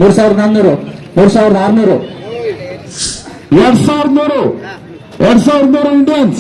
3400, 3600, 2100, 2100 Indians.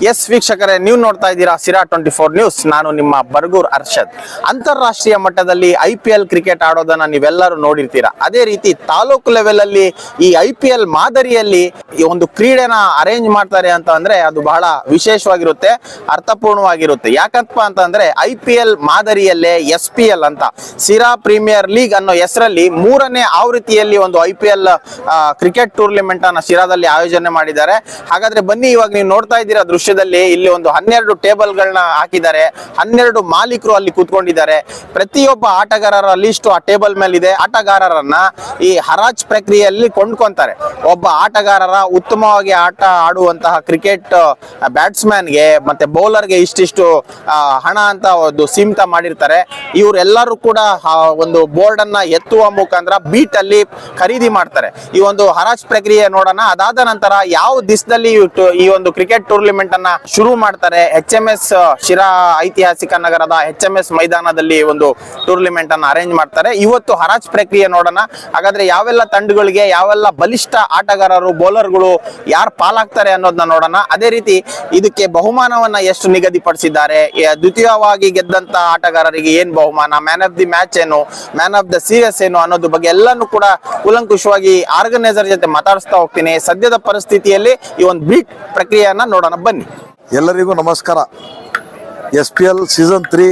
S ವೀಕ್ಷಕರೇ, ನೀವು ನೋಡ್ತಾ ಇದ್ದೀರಾ ಸಿರಾ 24 ನ್ಯೂಸ್. ನಾನು ನಿಮ್ಮ ಬರ್ಗೂರ್ ಅರ್ಷದ್. ಅಂತಾರಾಷ್ಟ್ರೀಯ ಮಟ್ಟದಲ್ಲಿ IPL ಕ್ರಿಕೆಟ್ ಆಡೋದನ್ನ ನೀವೆಲ್ಲರೂ ನೋಡಿರ್ತೀರಾ. ಅದೇ ರೀತಿ ತಾಲೂಕು ಲೆವೆಲ್ ಅಲ್ಲಿ ಈ IPL ಮಾದರಿಯಲ್ಲಿ ಈ ಒಂದು ಕ್ರೀಡೆನ ಅರೇಂಜ್ ಮಾಡ್ತಾರೆ ಅಂತ ಅಂದ್ರೆ ಅದು ಬಹಳ ವಿಶೇಷವಾಗಿರುತ್ತೆ, ಅರ್ಥಪೂರ್ಣವಾಗಿರುತ್ತೆ. ಯಾಕಪ್ಪ ಅಂತಂದ್ರೆ IPL ಮಾದರಿಯಲ್ಲೇ SPL ಅಂತ ಸಿರಾ ಪ್ರೀಮಿಯರ್ ಲೀಗ್ ಅನ್ನೋ ಹೆಸರಲ್ಲಿ 3ನೇ ಆವೃತ್ತಿಯಲ್ಲಿ ಒಂದು IPL ಕ್ರಿಕೆಟ್ ಟೂರ್ನಿಮೆಂಟ್ ಅನ್ನ ಸಿರಾದಲ್ಲಿ ಆಯೋಜನೆ ಮಾಡಿದ್ದಾರೆ. ಹಾಗಾದ್ರೆ ಬನ್ನಿ, ಇವಾಗ ನೀವು ನೋಡ್ತಾ ಇದ್ದೀರಾ ದೃಶ್ಯದಲ್ಲಿ ಇಲ್ಲಿ ಒಂದು 12 ಟೇಬಲ್ ಗಳನ್ನ ಹಾಕಿದ್ದಾರೆ. 12 ಮಾಲೀಕರು ಅಲ್ಲಿ ಕೂತ್ಕೊಂಡಿದ್ದಾರೆ. ಪ್ರತಿಯೊಬ್ಬ ಆಟಗಾರರ ಲಿಸ್ಟ್ ಆ ಟೇಬಲ್ ಮೇಲೆ ಇದೆ. ಆಟಗಾರರನ್ನ ಈ ಹರಾಜ್ ಪ್ರಕ್ರಿಯೆಯಲ್ಲಿ ಕೊಂಡ್ಕೊಂತಾರೆ. ಒಬ್ಬ ಆಟಗಾರರ ಉತ್ತಮವಾಗಿ ಆಟ ಆಡುವಂತಹ ಕ್ರಿಕೆಟ್ ಬ್ಯಾಟ್ಸ್ಮನ್ಗೆ ಮತ್ತೆ ಬೌಲರ್ಗೆ ಇಷ್ಟಿಷ್ಟು ಹಣ ಅಂತ ಒಂದು ಸೀಮಿತ ಮಾಡಿರ್ತಾರೆ. ಇವರೆಲ್ಲರೂ ಕೂಡ ಒಂದು ಬೋರ್ಡ್ ಅನ್ನ ಎತ್ತುವ ಮುಖಾಂತರ ಬೀಟ್ ಅಲ್ಲಿ ಖರೀದಿ ಮಾಡ್ತಾರೆ. ಈ ಒಂದು ಹರಾಜ್ ಪ್ರಕ್ರಿಯೆ ನೋಡೋಣ. ಅದಾದ ನಂತರ ಯಾವ ದಿಸದಲ್ಲಿ ಈ ಒಂದು ಕ್ರಿಕೆಟ್ ಟೂರ್ನಿಮೆಂಟ್ ಅನ್ನ ಶುರು ಮಾಡ್ತಾರೆ. HMS ಶಿರಾ ಐತಿಹಾಸಿಕ ನಗರದ HMS ಮೈದಾನದಲ್ಲಿ ಒಂದು ಟೂರ್ನಿಮೆಂಟ್ ಅನ್ನ ಅರೇಂಜ್ ಮಾಡ್ತಾರೆ. ಇವತ್ತು ಹರಾಜ್ ಪ್ರಕ್ರಿಯೆ ನೋಡೋಣ. ಹಾಗಾದ್ರೆ ಯಾವೆಲ್ಲ ತಂಡಗಳಿಗೆ ಯಾವೆಲ್ಲ ಬಲಿಷ್ಠ ಆಟಗಾರರು ಬೌಲರ್ಗಳು ಯಾರು ಪಾಲಾಗ್ತಾರೆ ಅನ್ನೋದನ್ನ ನೋಡೋಣ. ಅದೇ ರೀತಿ ಇದಕ್ಕೆ ಬಹುಮಾನವನ್ನ ಎಷ್ಟು ನಿಗದಿಪಡಿಸಿದ್ದಾರೆ, ದ್ವಿತೀಯವಾಗಿ ಗೆದ್ದಂತ ಆಟಗಾರರಿಗೆ ಏನ್ ಬಹುಮಾನ, ಮ್ಯಾನ್ ಆಫ್ ದಿ ಮ್ಯಾಚ್ ಏನು, ಮ್ಯಾನ್ ಆಫ್ ದ ಸೀರೀಸ್ ಏನು ಅನ್ನೋದ್ರ ಬಗ್ಗೆ ಎಲ್ಲಾನು ಕೂಡ ಕೂಲಂಕುಷವಾಗಿ ಆರ್ಗನೈಸರ್ ಜೊತೆ ಮಾತಾಡಿಸ್ತಾ ಹೋಗ್ತೀನಿ. ಸದ್ಯದ ಪರಿಸ್ಥಿತಿಯಲ್ಲಿ ಈ ಒಂದು ಬೀಟ್ ಪ್ರಕ್ರಿಯೆಯನ್ನ ನೋಡೋಣ ಬನ್ನಿ. ಎಲ್ಲರಿಗೂ ನಮಸ್ಕಾರ. SPL season 3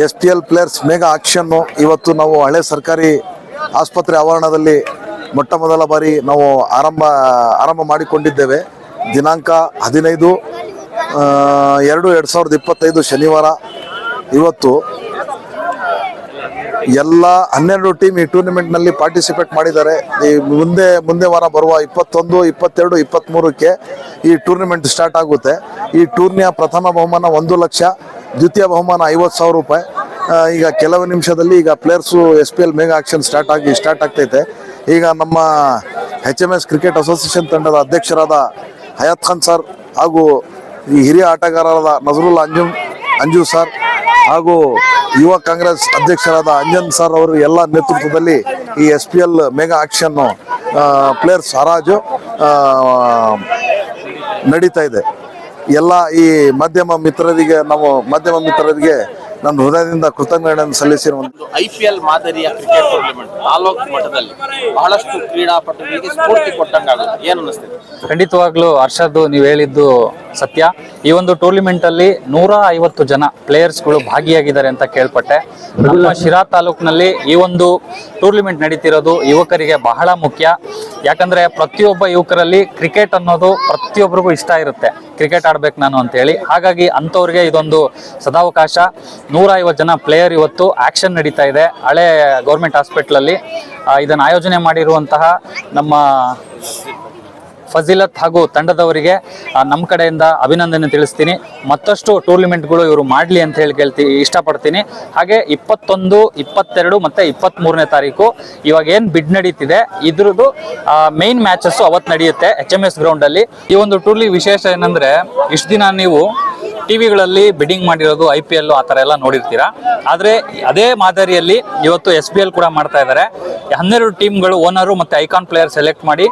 SPL players mega ಆಕ್ಷನ್ನು ಇವತ್ತು ನಾವು ಹಳೆ ಸರ್ಕಾರಿ ಆಸ್ಪತ್ರೆ ಆವರಣದಲ್ಲಿ ಮೊಟ್ಟ ಮೊದಲ ಬಾರಿ ನಾವು ಆರಂಭ ಮಾಡಿಕೊಂಡಿದ್ದೇವೆ. ದಿನಾಂಕ 15/2/2025 ಶನಿವಾರ. ಇವತ್ತು ಎಲ್ಲ 12 ಟೀಮ್ ಈ ಟೂರ್ನಿಮೆಂಟ್ನಲ್ಲಿ ಪಾರ್ಟಿಸಿಪೇಟ್ ಮಾಡಿದ್ದಾರೆ. ಈ ಮುಂದೆ ವಾರ ಬರುವ 21, 22, 23ಕ್ಕೆ ಈ ಟೂರ್ನಿಮೆಂಟ್ ಸ್ಟಾರ್ಟ್ ಆಗುತ್ತೆ. ಈ ಟೂರ್ನಿಯ ಪ್ರಥಮ ಬಹುಮಾನ 1 ಲಕ್ಷ, ದ್ವಿತೀಯ ಬಹುಮಾನ 50,000 ರೂಪಾಯಿ. ಈಗ ಕೆಲವು ನಿಮಿಷದಲ್ಲಿ ಈಗ players SPL mega auction start ಆಗ್ತೈತೆ. ಈಗ ನಮ್ಮ HMS ಕ್ರಿಕೆಟ್ ಅಸೋಸಿಯೇಷನ್ ತಂಡದ ಅಧ್ಯಕ್ಷರಾದ ಹಯಾತ್ ಖಾನ್ ಸರ್ ಹಾಗೂ ಈ ಹಿರಿಯ ಆಟಗಾರರಾದ ನಜರುಲ್ಲಾ ಅಂಜು ಸರ್ ಹಾಗೂ ಯುವ ಕಾಂಗ್ರೆಸ್ ಅಧ್ಯಕ್ಷರಾದ ಅಂಜನ್ ಸರ್ ಅವರು ಎಲ್ಲ ನೇತೃತ್ವದಲ್ಲಿ ಈ SPL ಮೆಗಾ ಆಕ್ಷನ್ ಪ್ಲೇಯರ್ಸ್ ಹರಾಜು ನಡೀತಾ ಇದೆ. ಎಲ್ಲ ಈ ಮಾಧ್ಯಮ ಮಿತ್ರರಿಗೆ ನಾನು ಹೃದಯದಿಂದ ಕೃತಜ್ಞತೆಯನ್ನು ಸಲ್ಲಿಸಿರುವಂತ IPL ಮಾದರಿಯ ಕ್ರಿಕೆಟ್ ಟೂರ್ನಿಮೆಂಟ್ ತಾಲೂಕು ಮಟ್ಟದಲ್ಲಿ ಬಹಳಷ್ಟು ಕ್ರೀಡಾಪಟುಗಳಿಗೆ ಸ್ಫೂರ್ತಿ ಕೊಟ್ಟಂಗಾಗುತ್ತೆ. ಏನು ಅನಿಸ್ತದೆ? ಖಂಡಿತವಾಗ್ಲೂ ಹರ್ಷದ್, ನೀವು ಹೇಳಿದ್ದು ಸತ್ಯ. ಈ ಒಂದು ಟೂರ್ನಿಮೆಂಟ್ ಅಲ್ಲಿ 150 ಜನ ಪ್ಲೇಯರ್ಸ್ಗಳು ಭಾಗಿಯಾಗಿದ್ದಾರೆ ಅಂತ ಕೇಳ್ಪಟ್ಟೆ. ನಮ್ಮ ಶಿರಾ ತಾಲೂಕಿನಲ್ಲಿ ಈ ಒಂದು ಟೂರ್ನಿಮೆಂಟ್ ನಡೀತಿರೋದು ಯುವಕರಿಗೆ ಬಹಳ ಮುಖ್ಯ. ಯಾಕಂದ್ರೆ ಪ್ರತಿಯೊಬ್ಬ ಯುವಕರಲ್ಲಿ ಕ್ರಿಕೆಟ್ ಅನ್ನೋದು ಪ್ರತಿಯೊಬ್ಬರಿಗೂ ಇಷ್ಟ ಇರುತ್ತೆ, ಕ್ರಿಕೆಟ್ ಆಡ್ಬೇಕು ನಾನು ಅಂತ ಹೇಳಿ. ಹಾಗಾಗಿ ಅಂಥವ್ರಿಗೆ ಇದೊಂದು ಸದಾವಕಾಶ. 150 ಜನ ಪ್ಲೇಯರ್ ಇವತ್ತು ಆಕ್ಷನ್ ನಡೀತಾ ಇದೆ ಹಳೆ ಗೌರ್ಮೆಂಟ್ ಹಾಸ್ಪಿಟಲ್ ಅಲ್ಲಿ. ಇದನ್ನು ಆಯೋಜನೆ ಮಾಡಿರುವಂತಹ ನಮ್ಮ ಫಜಿಲತ್ ಹಾಗೂ ತಂಡದವರಿಗೆ ನಮ್ಮ ಕಡೆಯಿಂದ ಅಭಿನಂದನೆ ತಿಳಿಸ್ತೀನಿ. ಮತ್ತಷ್ಟು ಟೂರ್ನಿಮೆಂಟ್ಗಳು ಇವರು ಮಾಡಲಿ ಅಂತ ಹೇಳಿ ಇಷ್ಟಪಡ್ತೀನಿ. ಹಾಗೆ 21, 22 ಮತ್ತು 23ನೇ ತಾರೀಕು ಇವಾಗ ಏನು ಬಿಡ್ ನಡೀತಿದೆ ಇದ್ರದ್ದು ಮೇನ್ ಮ್ಯಾಚಸ್ ಅವತ್ತು ನಡೆಯುತ್ತೆ HMS ಗ್ರೌಂಡಲ್ಲಿ. ಈ ಒಂದು ಟೂರ್ಲಿ ವಿಶೇಷ ಏನಂದರೆ, ಇಷ್ಟು ದಿನ ನೀವು ಟಿವಿಗಳಲ್ಲಿ ಬಿಡ್ಡಿಂಗ್ ಮಾಡಿರೋದು IPL ಆ ಥರ ಎಲ್ಲ ನೋಡಿರ್ತೀರಾ. ಆದರೆ ಅದೇ ಮಾದರಿಯಲ್ಲಿ ಇವತ್ತು SPL ಕೂಡ ಮಾಡ್ತಾ ಇದ್ದಾರೆ. 12 ಟೀಮ್ಗಳು ಓನರು ಮತ್ತು ಐಕಾನ್ ಪ್ಲೇಯರ್ ಸೆಲೆಕ್ಟ್ ಮಾಡಿ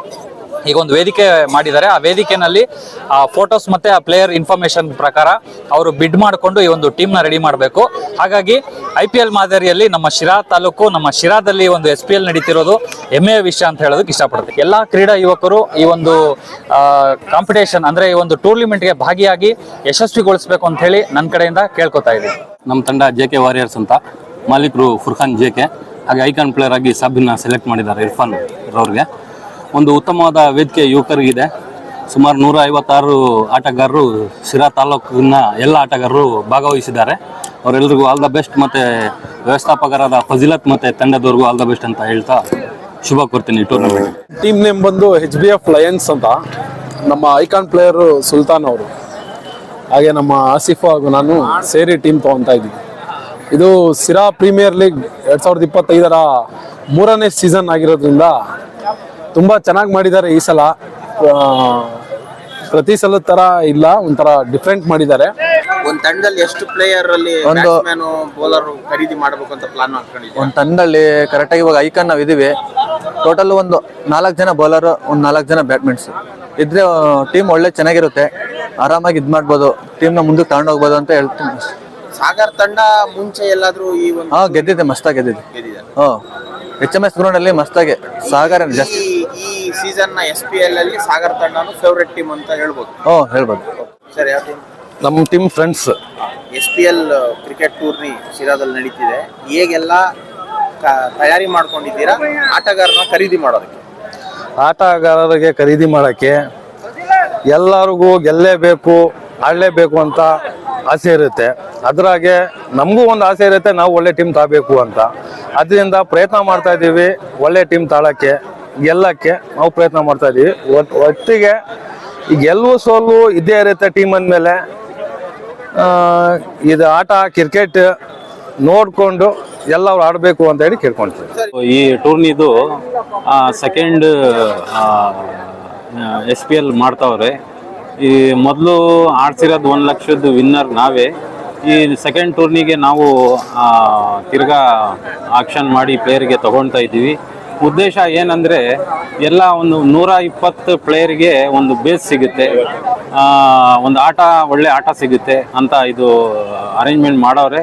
ಈಗ ಒಂದು ವೇದಿಕೆ ಮಾಡಿದ್ದಾರೆ. ಆ ವೇದಿಕೆನಲ್ಲಿ ಫೋಟೋಸ್ ಮತ್ತು ಆ ಪ್ಲೇಯರ್ ಇನ್ಫಾರ್ಮೇಷನ್ ಪ್ರಕಾರ ಅವರು ಬಿಡ್ ಮಾಡಿಕೊಂಡು ಈ ಒಂದು ಟೀಮ್ನ ರೆಡಿ ಮಾಡಬೇಕು. ಹಾಗಾಗಿ IPL ಮಾದರಿಯಲ್ಲಿ ನಮ್ಮ ಶಿರಾ ತಾಲೂಕು, ನಮ್ಮ ಶಿರಾದಲ್ಲಿ ಒಂದು SPL ನಡೀತಿರೋದು ಹೆಮ್ಮೆಯ ವಿಷಯ ಅಂತ ಹೇಳೋದಕ್ಕೆ ಇಷ್ಟಪಡ್ತೀನಿ. ಎಲ್ಲ ಕ್ರೀಡಾ ಯುವಕರು ಈ ಒಂದು ಕಾಂಪಿಟೇಷನ್ ಅಂದರೆ ಈ ಒಂದು ಟೂರ್ನಿಮೆಂಟ್ಗೆ ಭಾಗಿಯಾಗಿ ಯಶಸ್ವಿಗೊಳಿಸಬೇಕು ಅಂತ ಹೇಳಿ ನನ್ನ ಕಡೆಯಿಂದ ಕೇಳ್ಕೊತಾ ಇದ್ದೀನಿ. ನಮ್ಮ ತಂಡ JK ವಾರಿಯರ್ಸ್ ಅಂತ, ಮಾಲೀಕರು ಫುರ್ಖಾನ್ JK, ಹಾಗೆ ಐಕಾನ್ ಪ್ಲೇಯರ್ ಆಗಿ ಸಾಬಿನ ಸೆಲೆಕ್ಟ್ ಮಾಡಿದ್ದಾರೆ ಇರ್ಫಾನ್ ಅವ್ರಿಗೆ. ಒಂದು ಉತ್ತಮವಾದ ವೇದಿಕೆ ಯುವಕರಿಗಿದೆ. ಸುಮಾರು 156 ಆಟಗಾರರು ಶಿರಾ ತಾಲೂಕಿನ ಎಲ್ಲ ಆಟಗಾರರು ಭಾಗವಹಿಸಿದ್ದಾರೆ. ಅವರೆಲ್ಲರಿಗೂ ಆಲ್ ದ ಬೆಸ್ಟ್. ಮತ್ತು ವ್ಯವಸ್ಥಾಪಕರಾದ ಫಜಿಲತ್ ಮತ್ತು ತಂಡದವ್ರಿಗೂ ಆಲ್ ದ ಬೆಸ್ಟ್ ಅಂತ ಹೇಳ್ತಾ ಶುಭ ಕೋರ್ತೀನಿ. ಟೂರ್ನಮೆಂಟ್ ಟೀಮ್ ನೇಮ್ ಬಂದು HBF ಲಯನ್ಸ್ ಅಂತ. ನಮ್ಮ ಐಕಾನ್ ಪ್ಲೇಯರು ಸುಲ್ತಾನ್ ಅವರು, ಹಾಗೆ ನಮ್ಮ ಆಸಿಫ್ ಹಾಗೂ ನಾನು ಸೇರಿ ಟೀಮ್ ತೊಗೊತಾ ಇದ್ದೀವಿ. ಇದು ಸಿರಾ ಪ್ರೀಮಿಯರ್ ಲೀಗ್ 2025ರ 3ನೇ ಸೀಸನ್ ಆಗಿರೋದ್ರಿಂದ ತುಂಬ ಚೆನ್ನಾಗಿ ಮಾಡಿದ್ದಾರೆ. ಈ ಸಲ ಪ್ರತಿ ಸಲದ ಥರ ಇಲ್ಲ, ಒಂಥರ ಡಿಫ್ರೆಂಟ್ ಮಾಡಿದ್ದಾರೆ. ಒಂದ್ ತಂಡದಲ್ಲಿ ಎಷ್ಟು ಪ್ಲೇಯರ್ ಅಲ್ಲಿ ಬೌಲರ್ ಖರೀದಿ ಮಾಡಬೇಕು ಅಂತ ಪ್ಲಾನ್ ಮಾಡ್ಕೊಂಡಿದ್ದೀವಿ? ಒಂದು ತಂಡದಲ್ಲಿ ಕರೆಕ್ಟಾಗಿ ಇವಾಗ ಐಕಾನ್ ನಾವು ಇದೀವಿ. ಟೋಟಲ್ ಒಂದು 4 ಜನ ಬೌಲರ್, ಒಂದು 4 ಜನ ಬ್ಯಾಟ್ಸ್ಮನ್ಸ್ ಇದ್ರೆ ಟೀಮ್ ಒಳ್ಳೆ ಚೆನ್ನಾಗಿರುತ್ತೆ. ಆರಾಮಾಗಿ ಇದ್ ಮಾಡ್ಬೋದು, ಟೀಮ್ನ ಮುಂದಕ್ಕೆ ತಗೊಂಡೋಗ್ಬೋದು ಅಂತ ಹೇಳ್ತೀನಿ. ಸಾಗರ್ ತಂಡ ಮುಂಚೆ ಎಲ್ಲಾದ್ರೂ ಈ ಒಂದು ಗೆದ್ದಿದೆ, ಮಸ್ತಾಗಿ ಗೆದ್ದಿದೆ. ಗೆದ್ದಿದೆ. HMS ಗ್ರೌಂಡ್ ಅಲ್ಲಿ ಮಸ್ತಾಗಿ ಸಾಗರ ಜಾಸ್ತಿ. ಈ ಸೀಸನ್ ನ SPL ಅಲ್ಲಿ ಸಾಗರ್ ತಂಡನು ಫೇವರೆಟ್ ಟೀಮ್ ಅಂತ ಹೇಳ್ಬೋದು. ಹೇಳ್ಬೋದು. ಸರ್, ಯಾವ ಟೀಮ್? ನಮ್ಮ team friends. SPL cricket tourney ಶಿರಾದಲ್ಲಿ ನಡೀತಿದೆ. ಹೇಗೆಲ್ಲ ತಯಾರಿ ಮಾಡ್ಕೊಂಡಿದ್ದೀರಾ ಆಟಗಾರನ ಖರೀದಿ ಮಾಡೋದಕ್ಕೆ? ಆಟಗಾರರಿಗೆ ಖರೀದಿ ಮಾಡೋಕ್ಕೆ ಎಲ್ಲರಿಗೂ ಗೆಲ್ಲೇಬೇಕು, ಆಡಲೇಬೇಕು ಅಂತ ಆಸೆ ಇರುತ್ತೆ. ಅದ್ರಾಗೆ ನಮಗೂ ಒಂದು ಆಸೆ ಇರುತ್ತೆ, ನಾವು ಒಳ್ಳೆ ಟೀಮ್ ತಗೋಬೇಕು ಅಂತ. ಅದರಿಂದ ಪ್ರಯತ್ನ ಮಾಡ್ತಾ ಇದ್ದೀವಿ, ಒಳ್ಳೆ ಟೀಮ್ ತಾಳಕ್ಕೆ, ಗೆಲ್ಲಕ್ಕೆ ನಾವು ಪ್ರಯತ್ನ ಮಾಡ್ತಾ ಇದ್ದೀವಿ. ಒಟ್ಟಿಗೆ ಈ ಗೆಲುವು ಸೋಲು ಇದ್ದೇ ಇರುತ್ತೆ ಟೀಮ್ ಅಂದಮೇಲೆ. ಇದು ಆಟ ಕ್ರಿಕೆಟ್ ನೋಡಿಕೊಂಡು ಎಲ್ಲರೂ ಆಡಬೇಕು ಅಂತ ಹೇಳಿ ಕೇಳ್ಕೊಳ್ತೀವಿ. ಈ ಟೂರ್ನಿದು ಸೆಕೆಂಡ್ SPL ಮಾಡ್ತಾವ್ರೆ. ಈ ಮೊದಲು ಆಡ್ಸಿರೋದು 1 ಲಕ್ಷದ ವಿನ್ನರ್ ನಾವೇ. ಈ ಸೆಕೆಂಡ್ ಟೂರ್ನಿಗೆ ನಾವು ತಿರ್ಗಾ ಆಕ್ಷನ್ ಮಾಡಿ ಪ್ಲೇಯರ್ಗೆ ತಗೊಳ್ತಾ ಇದ್ದೀವಿ. ಉದ್ದೇಶ ಏನಂದರೆ ಎಲ್ಲ ಒಂದು 120 ಪ್ಲೇಯರ್ಗೆ ಒಂದು ಬೇಸ್ ಸಿಗುತ್ತೆ, ಒಂದು ಒಳ್ಳೆ ಆಟ ಸಿಗುತ್ತೆ ಅಂತ ಇದು ಅರೇಂಜ್ಮೆಂಟ್ ಮಾಡವ್ರೆ.